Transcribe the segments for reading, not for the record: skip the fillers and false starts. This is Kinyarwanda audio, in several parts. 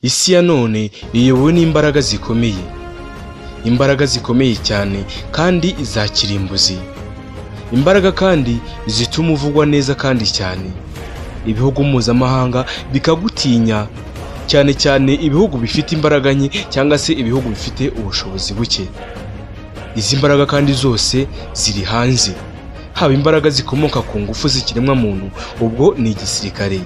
Isi ya none iyobowe n'imbaraga zikomeye. Imbaraga zikomeye cyane kandi za kirimbuzi. Imbaraga kandi zituma uvugwa neza kandi cyane. Ibihugu mpuzamahanga bikagutinya, cyane cyane ibihugu bifite imbaraga nke cyangwa se ibihugu bifite ubushobozi buke. Izi mbaraga kandi zose ziri hanze. Haba imbaraga zikomoka ku ngufu z'ikiremwa muntu, ubwo ni igisirikare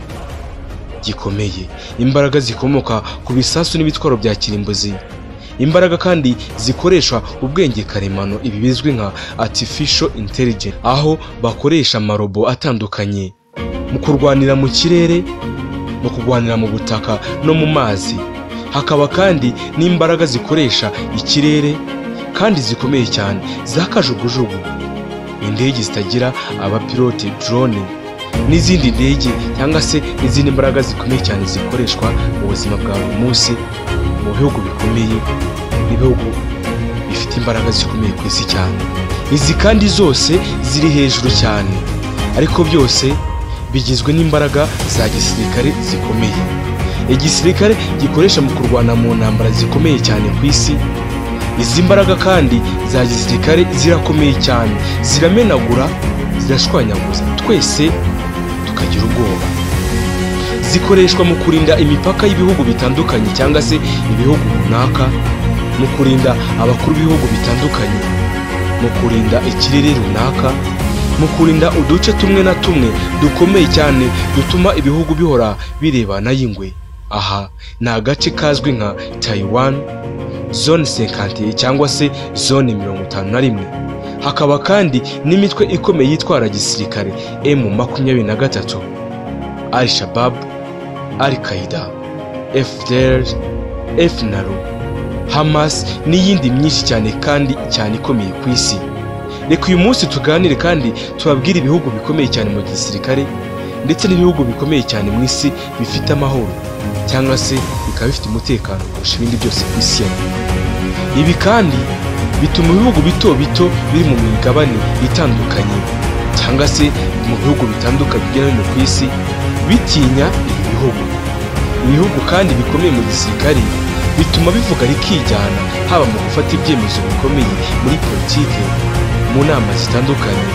gikomeye. Imbaraga zikomoka ku bisasu n'ibitwaro bya kirimbuzi. Imbaraga kandi zikoresha ubwenge karemano, ibi bizwi nka artificial intelligence, aho bakoresha amarobo atandukanye mu kurwanira mu kirere, mu kurwanira mu butaka no mu mazi. Hakaba kandi n'imbaraga zikoresha ikirere kandi zikomeye cyane za kajugujugu, indege zitagira abapilote, drone n'izindi ndege cyangwa se izindi mbaraga zikomeye cyane zikoreshwa mu buzima bwa buri munsi mu bihugu bikomeye n'ibihugu bifite imbaraga zikomeye ku isi cyane. Izi kandi zose ziri hejuru cyane, ariko byose bigizwe n'imbaraga za gisirikare zikomeye. Igisirikare gikoresha mu kurwana mu ntambara zikomeye cyane ku isi. Izi mbaraga kandi za gisirikare zirakomeye cyane, ziramenagura, zirashwanyaguza, twese tukagira ubwoba. Zikoreshwa mu kurinda imipaka y'ibihugu bitandukanye cyangwa se ibihugu runaka, mu kurinda abakuru b'ibihugu bitandukanye, mu kurinda ikirere runaka, mu kurinda uduce tumwe na tumwe dukomeye cyane dutuma ibihugu bihora birebana y'ingwe. Aha ni agace kazwi nka Taiwan, zone 51 cyangwa se zone 51. Hakaba kandi n'imitwe ikomeye yitwara gisirikare M23, Al-Shabaab, Al-Qaeda, FDR, FNALU, Hamas n'iyindi myinshi cyane kandi cyane ikomeye ku isi. Reka uyu munsi tuganire kandi tubabwire ibihugu bikomeye cyane mu gisirikare ndetse n'ibihugu bikomeye cyane mu isi bifite amahoro cyangwa se bikaba bifite umutekano kurusha ibindi byose ku isi. Ibi kandi bituma ibihugu bito bito biri mu migabane itandukanye cyangwa se mu bihugu bitandukanye bigera no ku isi bitinya ibi bihugu. Ibihugu kandi bikomeye mu gisirikare bituma bivuga rikijyana, haba mu gufata ibyemezo bikomeye muri politike, mu nama zitandukanye,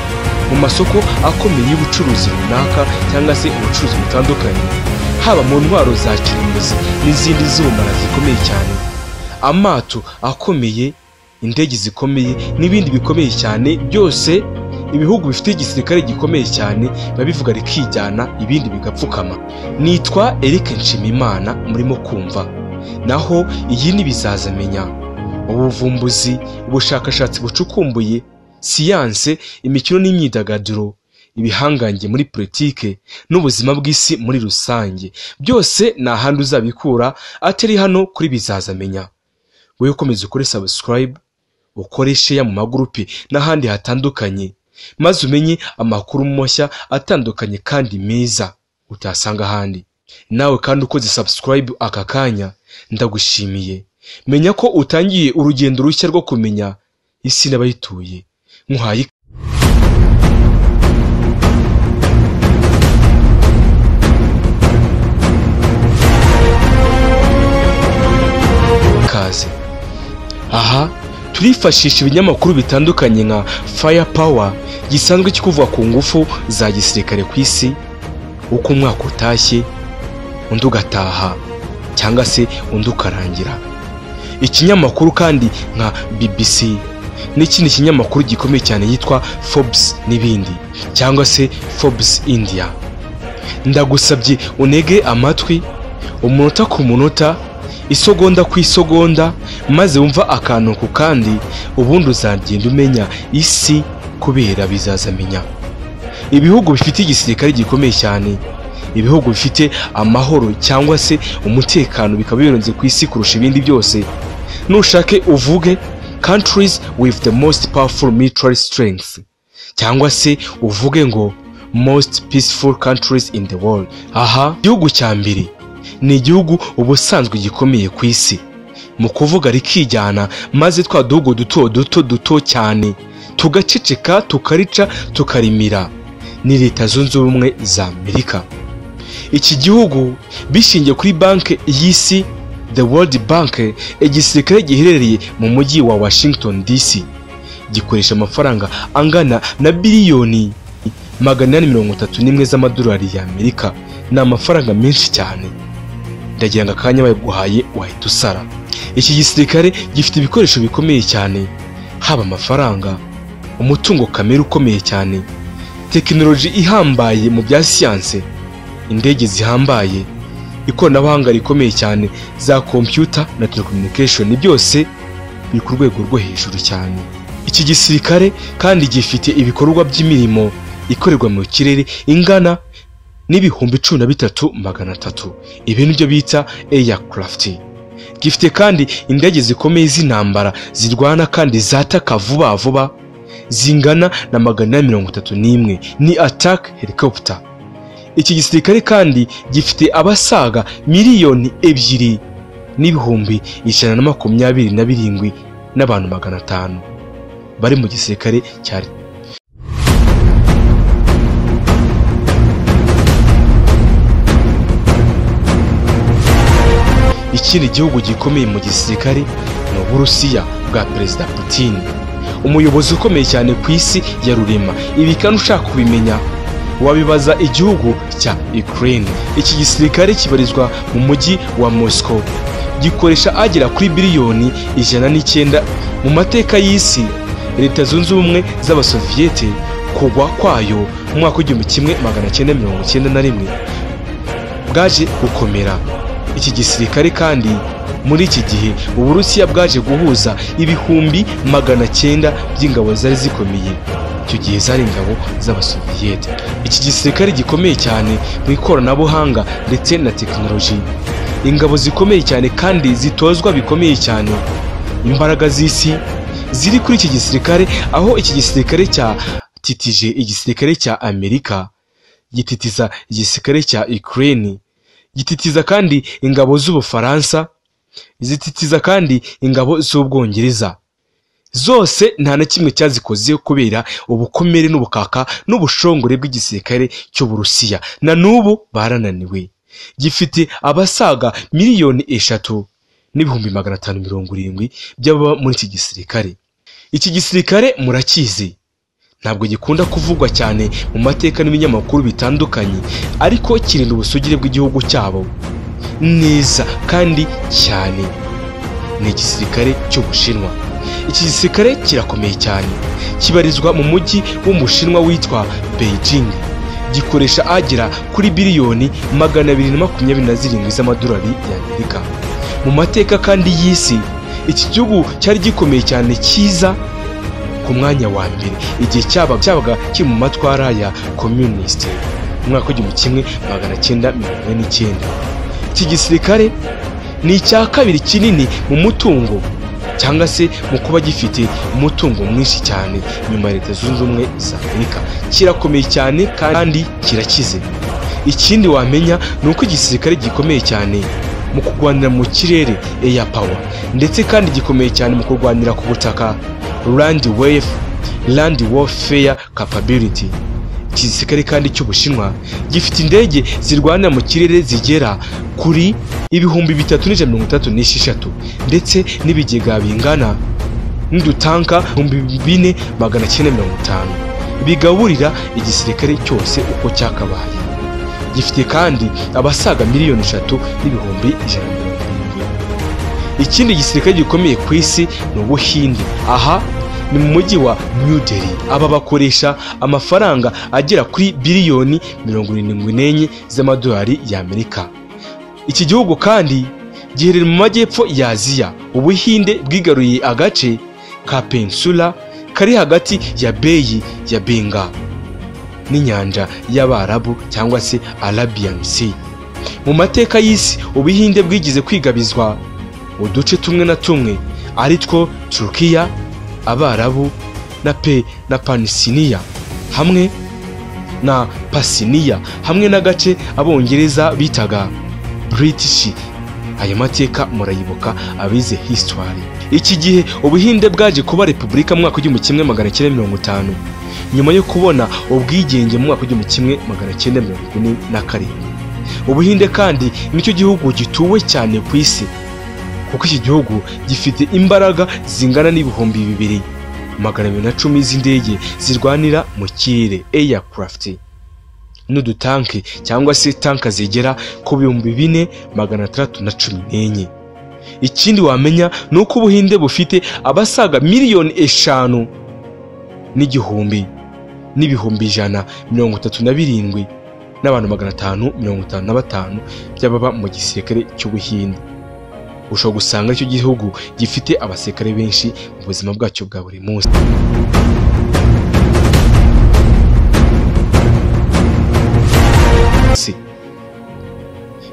mu masoko akomeye y'ubucuruzi runaka cyangwa se ubucuruzi butandukanye, haba mu ntwaro za kirimbuzi n'izindi z'ubumara zikomeye cyane, amato akomeye, indege zikomeye n'ibindi bikomeye cyane. Byose ibihugu bifite igisirikare gikomeye cyane biba bivuga rikijyana, ibindi bigapfukama. Nitwa Eric Nshimiyimana, murimo kumva. Naho iyi ni Bizazamenya, ubuvumbuzi, ubushakashatsi bucukumbuye, siyanse, imikino n'imyidagaduro, ibihangange muri politike n'ubuzima bw'isi muri rusange. Byose ni ahandi uzabikura atari hano kuri Bizazamenya. Wowe ukomeze ukore subscribe, ukore share mu magurupe n'ahandi hatandukanye, maze umenye amakuru mashya atandukanye kandi meza utasanga ahandi. Nawe kandi ukoze subscribe aka kanya, ndagushimiye. Menya ko utangiye urugendo rushya rwo kumenya isi n'abayituye. Nkuhaye kaze. Aha turifashisha ibinyamakuru bitandukanye nka Firepower, gisanzwe kikuvuga ku ngufu za gisirikare ku isi, uko umwaka utashye undi ugataha cyangwa se undi ukarangira. Ikinyamakuru kandi nka BBC n'ikindi kinyamakuru gikomeye cyane yitwa Forbes n'ibindi, cyangwa se Forbes India. Ndagusabye unege amatwi umunota ku munota, isogonda ku isogonda, maze wumva akantu ku kandi, ubundi uzagenda umenya isi kubera Bizazamenya. Ibihugu bifite igisirikare gikomeye cyane, ibihugu bifite amahoro cyangwa se umutekano, bikaba bironze ku isi kurusha ibindi byose. Nushake uvuge countries with the most powerful military strength, cyangwa se uvuge ngo most peaceful countries in the world. Aha igihugu cya mbere ni igihugu ubusanzwe gikomeye ku isi mu kuvuga rikijyana, maze twa duhugu duto cyane tugaceceka, tukarica, tukarimira, ni Leta Zunze Ubumwe za Amerika. Iki gihugu bishingiye kuri banki y'isi The World Bank, igisirikare giherereye mu mujyi wa Washington DC, gikoresha amafaranga angana na biliyoni 831 z'amadolari y'Amerika. Ni amafaranga menshi cyane, ndagira ngo akanya bayiguhaye wahita usara. Iki gisirikare gifite ibikoresho bikomeye cyane, haba amafaranga, umutungo kamere ukomeye cyane, tekinoloji ihambaye mu bya siyanse, indege zihambaye, ikoranabuhanga rikomeye cyane, za computer na telecommunication, byose biri ku rwego rwo hejuru cyane. Iki gisirikare kandi gifite ibikorwa by'imirimo ikorerwa mu kirere ingana n'ibihumbi 13,300. Ibi nibyo bita aircraft. Gifite kandi indege zikomeye z'intambara zirwana kandi zataka vuba vuba zingana na 131, ni attack helicopter. Iki gisirikare kandi gifite abasaga miliyoni 2 n'ibihumbi 127 n'abantu 500 bari mu gisirikare cyari. Ikindi gihugu gikomeye mu gisirikare ni Uburusiya bwa Perezida Putin, umuyobozi ukomeye cyane ku isi ya rurema. Ibi kandi ushaka kubimenya wabibaza igihugu cya Ukraine. Iki gisirikare kibarizwa mu mujyi wa Moscow, gikoresha agera kuri biliyoni 109 mu mateka y'isi. Leta Zunze Ubumwe z'Abasoviyete kugwa kwayo mu mwaka w'1991 bwaje gukomera. Iki gisirikare kandi muri iki gihe Uburusiya bwaje guhuza ibihumbi 900 by'ingabo zari zikomeye, icyo gihe zari ingabo z'Abasoviyete. Iki gisirikare gikomeye cyane mu ikoranabuhanga ndetse na tekinoloji, ingabo zikomeye cyane kandi zitozwa bikomeye cyane. Imbaraga z'isi ziri kuri iki gisirikare, aho iki gisirikare cyatitije igisirikare cya Amerika, gititiza igisirikare cya Ukraine, gititiza kandi ingabo z'Ubufaransa, zititiza kandi ingabo z'Ubwongereza. Zose nta na kimwe cyazikoze kubera ubukomere n'ubukaka n'ubushongore bw'igisirikare cy'Uburusiya. Na n'ubu barananiwe. Gifite abasaga miliyoni 3 n'ibihumbi 570 by'aba muri iki gisirikare. Iki gisirikare murakizi, ntabwo gikunda kuvugwa cyane mu mateka n'ibinyamakuru bitandukanye, ariko kirinda ubusugire bw'igihugu cyabo neza kandi cyane. Ni igisirikare cy'Ubushinwa. Iki gisirikare kirakomeye cyane, kibarizwa mu mujyi w'Umushinwa witwa Beijing, gikoresha agera kuri biliyoni 227 z'amadolari y'Amerika. Mu mateka kandi y'isi, iki gihugu cyari gikomeye cyane, kiza ku mwanya wa mbere igihe cyabaga kiri mu matwara ya communist mu mwaka w'1949. Iki gisirikare ni icya kabiri kinini mu mutungo, cyangwa se mu kuba gifite umutungo mwinshi cyane nyuma ya Leta Zunze Ubumwe za Amerika. Kirakomeye cyane kandi kirakize. Ikindi wamenya ni uko igisirikare gikomeye cyane mu kurwanira mu kirere, air power, ndetse kandi gikomeye cyane mu kurwanira ku butaka, land warfare capability. Iki gisirikare kandi cy'Ubushinwa gifite indege zirwanira mu kirere zigera kuri 336 ndetse n'ibigega bingana n'udutanka 4950 bigaburira igisirikare cyose uko cyakabaye. Gifite kandi abasaga miliyoni 3 n'ibihumbi 170. Ikindi gisirikare gikomeye ku isi ni Ubuhinde. Aha ni mu mujyi wa New Delhi. Aba bakoresha amafaranga agera kuri biliyoni 74 z'amadolari y'Amerika. Iki gihugu kandi giherereye mu majyepfo ya Aziya. Ubuhinde bwigaruye agace ka Peninsula kari hagati ya Bay ya Bengal n'inyanja y'Abarabu cyangwa se Arabian Sea. Mu mateka y'isi, Ubuhinde bwigize kwigabizwa uduce tumwe na tumwe, ari two Turkiya, Abarabu na Pansinia hamwe na Pasinia, hamwe n'agace Abongereza bitaga British. Aya mateka murayibuka abize history. Iki gihe Ubuhinde bwaje kuba repubulika mu mwaka w'1950 nyuma yo kubona ubwigenge mu mwaka w'1947. Ubuhinde kandi nicyo gihugu gituwe cyane ku isi kuko iki gihugu gifite imbaraga zingana n'ibihumbi 2,210 z'indege zirwanira mu kirere aircraft n'udutanke cyangwa se tanka zigera ku 4,614. Ikindi wamenya nuko Ubuhinde bufite abasaga miliyoni 5 n'igihumbi n'ibihumbi 137 n'abantu 555 by'ababa mu gisirikare cy'Ubuhinde. Ushobora gusanga icyo gihugu gifite abasirikare benshi mu buzima bwacyo bwa buri munsi.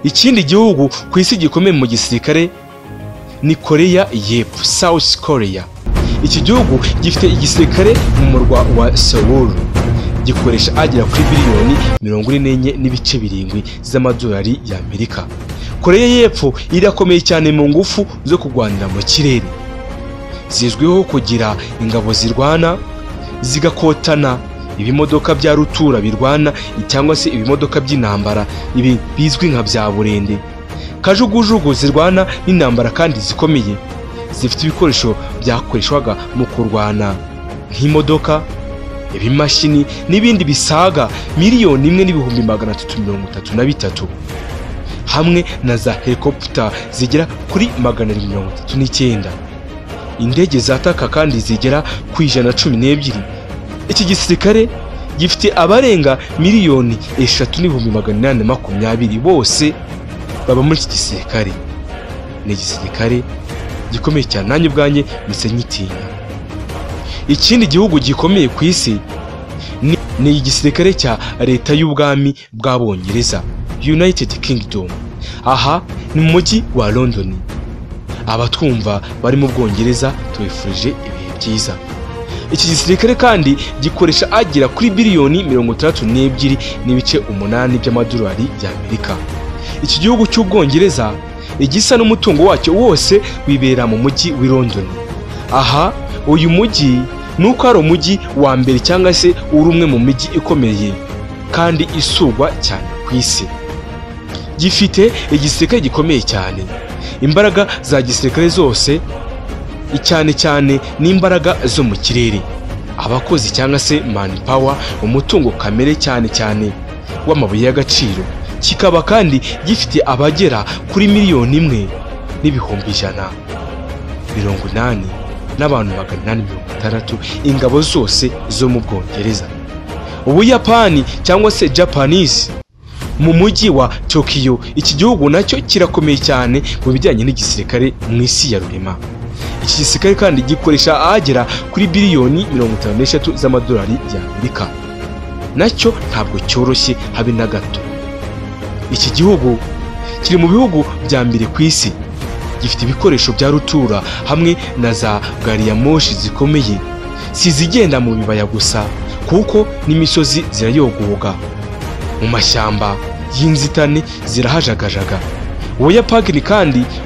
Ikindi gihugu ku isi gikomeye mu gisirikare ni Korea y'Epfo, South Korea. Iki gihugu gifite igisirikare mu murwa wa Seoul, gikoresha agera kuri biliyoni 44.7 z'amadolari y'Amerika. Korea y'Epfo irakomeye cyane mu ngufu zo kurwanira mu kirere. Zizwiho kugira ingabo zirwana zigakotana, ibimodoka bya rutura birwana cyangwa se ibimodoka by'intambara, ibi bizwi nka bya burende, kajugujugu zirwana n'intambara kandi zikomeye. Zifite ibikoresho byakoreshwaga mu kurwana nk'imodoka, ibimashini n'ibindi bisaga 1,333,000 hamwe na za helicopter zigera kuri 239, indege zataka kandi zigera ku 112. Iki gisirikare gifite abarenga 3,820,000 bose baba muri iki gisirikare. Ni igisirikare gikomeye cyane, nanjye ubwanjye misenyitinya. Ikindi gihugu gikomeye ku isi ni igisirikare cya leta y'ubwami bw'Abongereza, United Kingdom. Aha ni mu mujyi wa London. Abatwumva bari mu Bwongereza tubifurije ibihe byiza. Iki gisirikare kandi gikoresha agera kuri biliyoni 32.8 by'amadolari y'Amerika. Iki gihugu cy'Ubwongereza igisa n'umutungo wacyo wose wibera mu mujyi wa London. Aha uyu mujyi nuko ari umujyi wa mbere cyangwa se uri umwe mu mijyi ikomeye kandi isugwa cyane ku isi. Gifite igisirikare gikomeye cyane. Imbaraga za gisirikare zose cyane n'imbaraga zo mu kirere, abakozi cyangwa se manpower, umutungo kamere cyane w'amabuye y'agaciro. Kikaba kandi gifite abagera kuri 1,180,000 n'abantu 860 ingabo zose zo mu Bwongereza. Ubuyapani cyangwa se Japanese mu mujyi wa Tokyo. Iki gihugu nacyo kirakomeye cyane mu bijyanye n'igisirikare mu isi ya rurema. Iki gisirikare kandi gikoresha agera kuri biliyoni 53 z'amadolari y'Amerika. Nacyo ntabwo cyoroshye habe na gato. Iki gihugu kiri mu bihugu bya mbere ku isi. Gifite ibikoresho bya rutura hamwe na za gari ya moshi zikomeye. Sizigenda mu bibaya gusa, kuko n'imisozi zirayogoga. Mu mashyamba y'inzitane zirahajagajaga.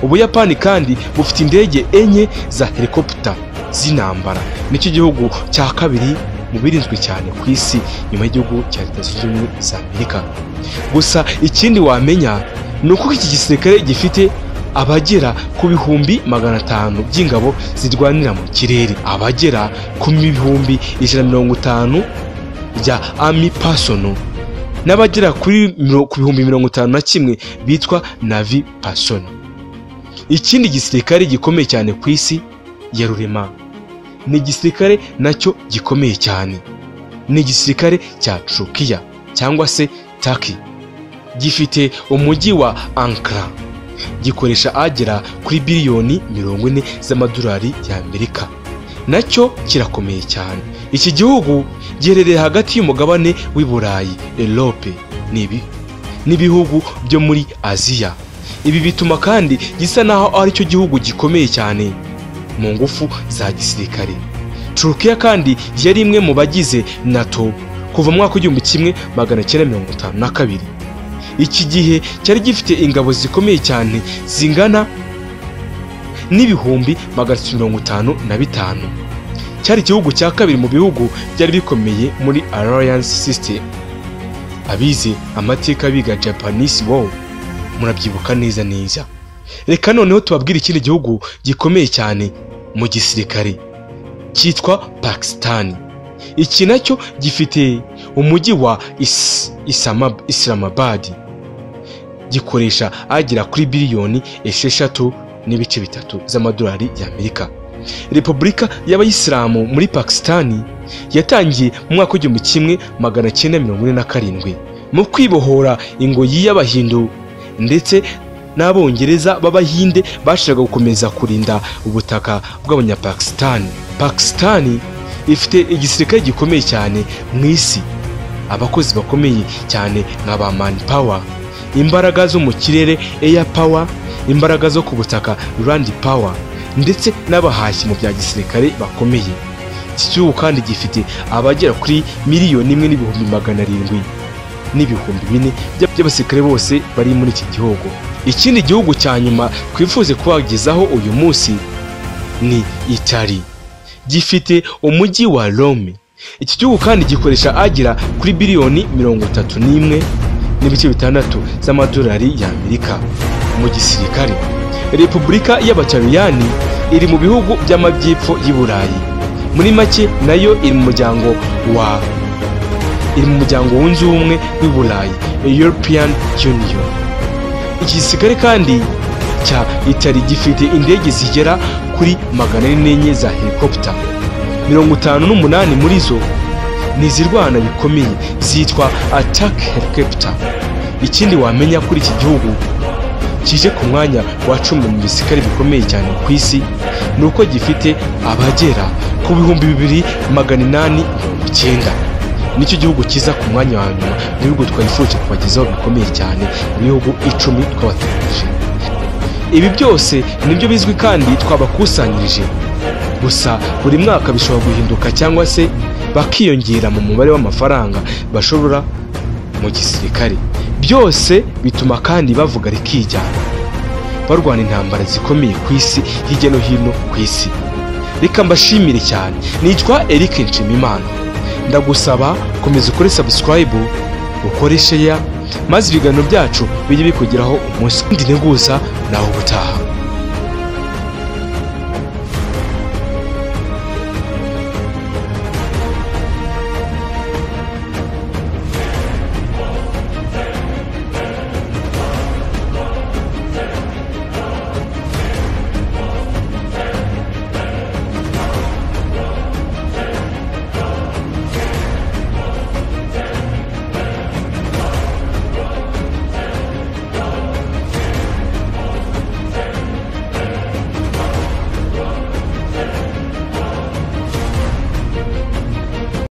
Ubuyapani kandi bufite indege 4 za helicopter z'intambara. Nicyo gihugu cya kabiri mu birinzwe cyane ku isi nyuma y'igihugu cya Leta Zunze Ubumwe za Amerika. Gusa ikindi wamenya nuko iki gisirikare gifite abagera ku 500,000 by'ingabo zirwanira mu kirere, abagera ku 150,000 bya army personnel n'abagera kuri 51,000 bitwa navy personnel. Ikindi gisirikare gikomeye cyane ku isi ya rurema ni igisirikare nacyo gikomeye cyane. Ni igisirikare cya Turkiya cyangwa se Turkey. Gifite umujyi wa Ankara. Gikoresha agera kuri biliyoni 40 z'amadolari y'Amerika. Nacyo kirakomeye cyane. Iki gihugu giherereye hagati y'umugabane w'i Burayi, Europe n'ibihugu byo muri Aziya. Ibi bituma kandi gisa naho ari cyo gihugu gikomeye cyane mu ngufu za gisirikare. Turkiya kandi yari imwe mu bagize NATO kuva mu mwaka w'1952. Iki gihe cyari gifite ingabo zikomeye cyane zingana n'ibihumbi 355. Cyari igihugu cya kabiri mu bihugu byari bikomeye muri Alliance System. Abize amateka biga Japanese War murabyibuka neza. Reka noneho tubabwire ikindi gihugu gikomeye cyane mu gisirikare cyitwa Pakistan. Iki nacyo gifite umujyi wa Islamabad, gikoresha agera kuri biliyoni 6.3 z'amadolari y'Amerika. Repubulika y'Abayisilamu muri Pakistan yatangiye mu mwaka w'1947 mu kwibohora ingoyi y'Abahindu, ndetse n'Abongereza b'Abahinde bashakaga gukomeza kurinda ubutaka bw'Abanyapakistan. Pakistan ifite igisirikare gikomeye cyane mu isi, abakozi bakomeye cyane nka ba manpower, imbaraga zo mu kirere air power, imbaraga zo ku butaka land power, ndetse n'abahashyi mu bya gisirikare bakomeye. Iki gihugu kandi gifite abagera kuri 1,700,000 by'abasirikare bose bari muri iki gihugu. Ikindi gihugu cya nyuma twifuze kubagezaho uyu munsi ni Italy, gifite umujyi wa Rome. Iki gihugu kandi gikoresha agera kuri biliyoni 31.6 z'amadolari y'Amerika mu gisirikare. Repubulika y'Abataliyani iri mu bihugu by'amajyepfo y'i Burayi, muri make nayo iri mu muryango wunze ubumwe w'i Burayi, European Union. Iki gisirikare kandi cya Italy gifite indege zigera kuri 404 za helicopter, 58 muri zo ni izirwana bikomeye zitwa attack helicopter. Ikindi wamenya kuri iki gihugu kije ku mwanya wa 10 mu bisirikare bikomeye cyane ku isi ni uko gifite abagera ku 2,890. Nicyo gihugu kiza ku mwanya wa nyuma mu bihugu twifuje kubagezaho bikomeye cyane mu bihugu 10 twabateganyije. Ibi byose nibyo bizwi kandi twabakusanyirije, gusa buri mwaka bishobora guhinduka cyangwa se bakiyongera mu mubare w'amafaranga bashobora mu gisirikare. Byose bituma kandi bavuga rikijyana, barwana intambara zikomeye ku isi hirya no hino ku isi. Reka mbashimire cyane. Nitwa Eric Nshimiyimana. Ndagusaba komeza ukore subscribe, ukore share, maze ibiganiro byacu bijye bikugeraho umunsi. Ndi Nteguza naho ubutaha.